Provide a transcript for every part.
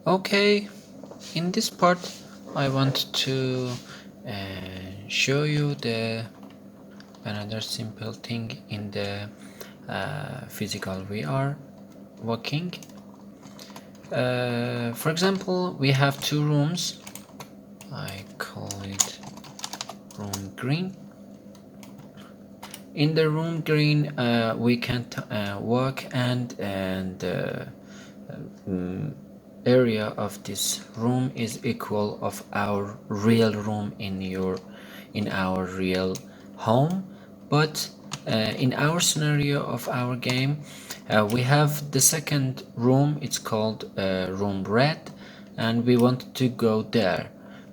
Okay, in this part I want to show you the another simple thing in the physical VR walking. For example, we have two rooms. I call it room green. In the room green, we can walk and area of this room is equal of our real room in our real home, but in our scenario of our game, we have the second room. It's called room red, and we want to go there.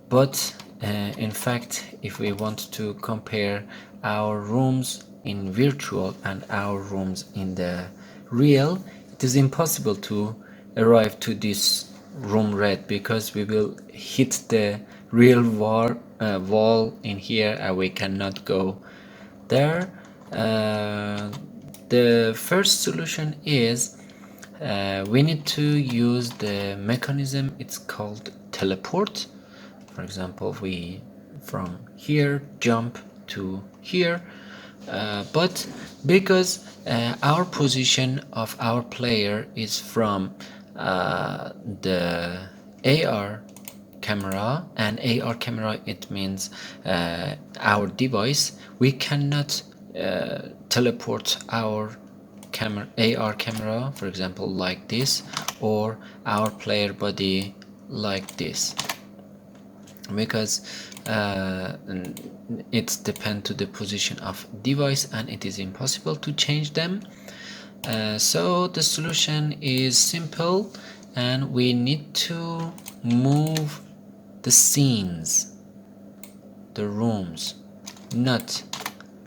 But in fact, if we want to compare our rooms in virtual and our rooms in the real, it is impossible to arrive to this room red because we will hit the real wall in here and we cannot go there. The first solution is we need to use the mechanism. It's called teleport. For example, we from here jump to here, but because our position of our player is from the AR camera, and AR camera, it means our device, we cannot teleport our AR camera, for example, like this, or our player body like this, because it depends to the position of device and it is impossible to change them. So the solution is simple, and we need to move the scenes, the rooms, not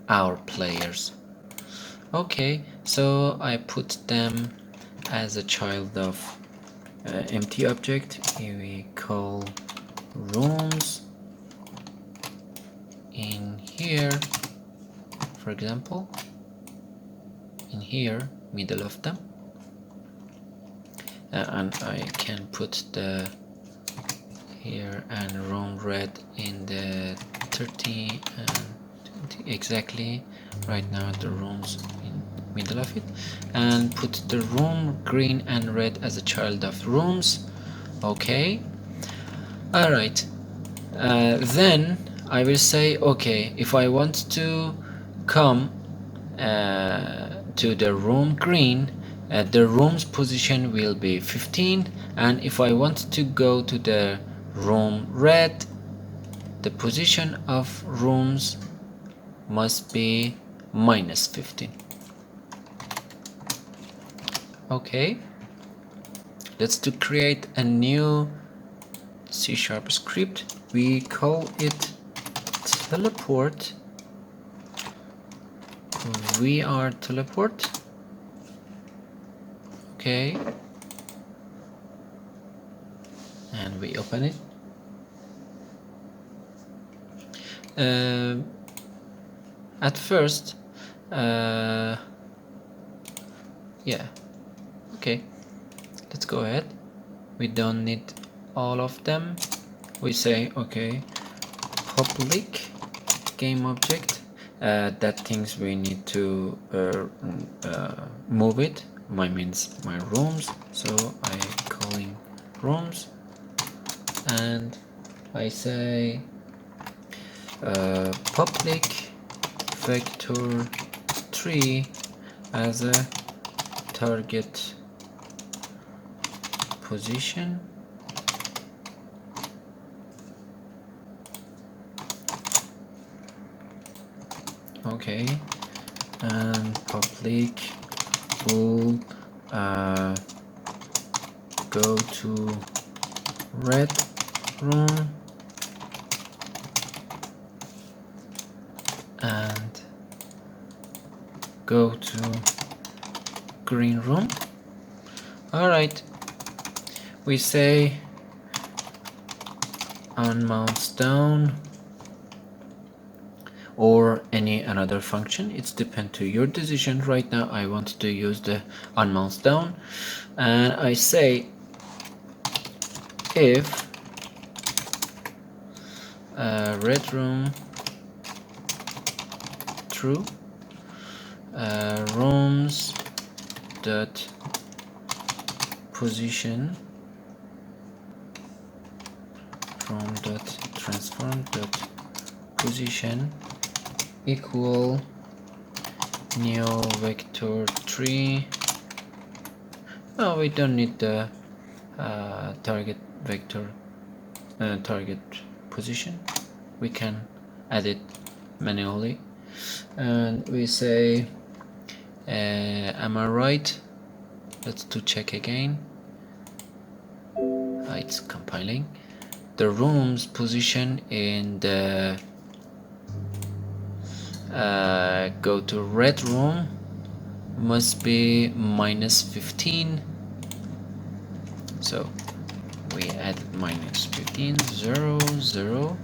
our players. Okay, so I put them as a child of empty object. Here we call rooms in here, for example, in here, middle of them, and I can put the here and room red in the 30 and 20 exactly. Right now the rooms in middle of it, and put the room green and red as a child of rooms. Okay, all right. Then I will say, okay, if I want to come to the room green, the room's position will be 15, and if I want to go to the room red, the position of rooms must be minus 15. Okay, let's to create a new C# script. We call it teleport, VR teleport. Okay, and we open it. At first, yeah, okay, let's go ahead. We don't need all of them. We say, okay, public game object, that things we need to move it, means my rooms, so I calling rooms, and I say public vector 3 as a target position. Okay, and public will go to red room and go to green room. All right, we say unmounts down or any another function. It's depend to your decision. Right now I want to use the unmounts down, and I say if red room true, rooms dot position room dot transform dot position equal new vector 3. No, we don't need the target vector target position, we can add it manually, and we say am I right? Let's do check again. It's compiling. The room's position in the go to red room must be -15, so we add -15 0 0.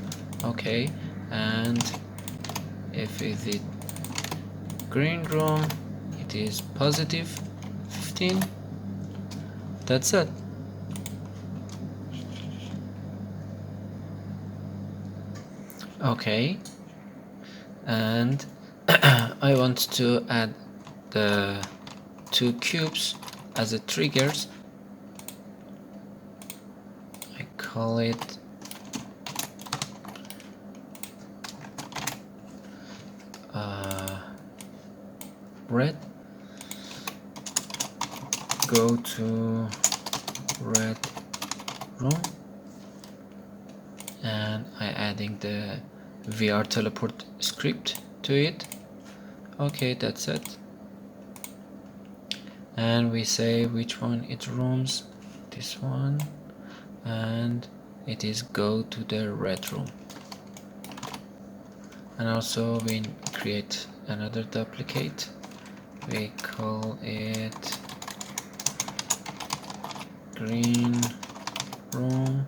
Okay, and if it is green room it is +15. That's it. Okay, and I want to add the 2 cubes as a triggers. I call it red. Go to red room, and I adding the VR teleport script to it. Okay, that's it. And we say which one it rooms, this one, and it is go to the red room. And also we create another duplicate, we call it green room.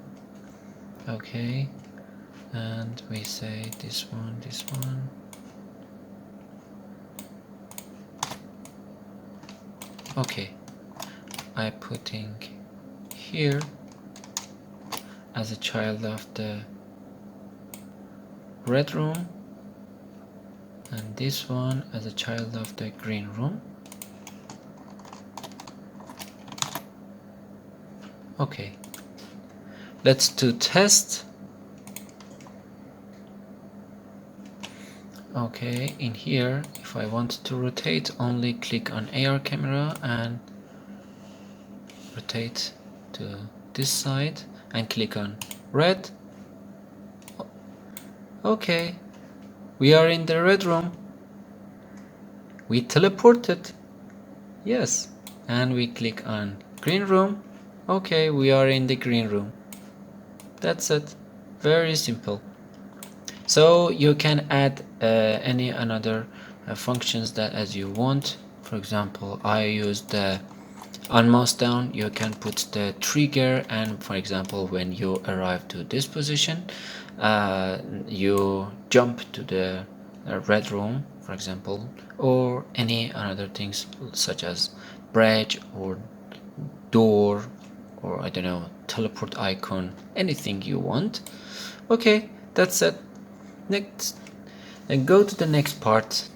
Okay, and we say this one, this one. Okay, I putting here as a child of the red room, and this one as a child of the green room. Okay, let's do test. Okay, in here, if I want to rotate, only click on AR camera and rotate to this side and click on red. Okay, we are in the red room. We teleported. Yes, and we click on green room. Okay, we are in the green room. That's it. Very simple. So you can add any another functions that as you want. For example, I use the on mouse down, you can put the trigger, and for example when you arrive to this position, you jump to the red room, for example, or any other things such as bridge or door, or I don't know, teleport icon, anything you want. Okay, that's it. Next, and go to the next part.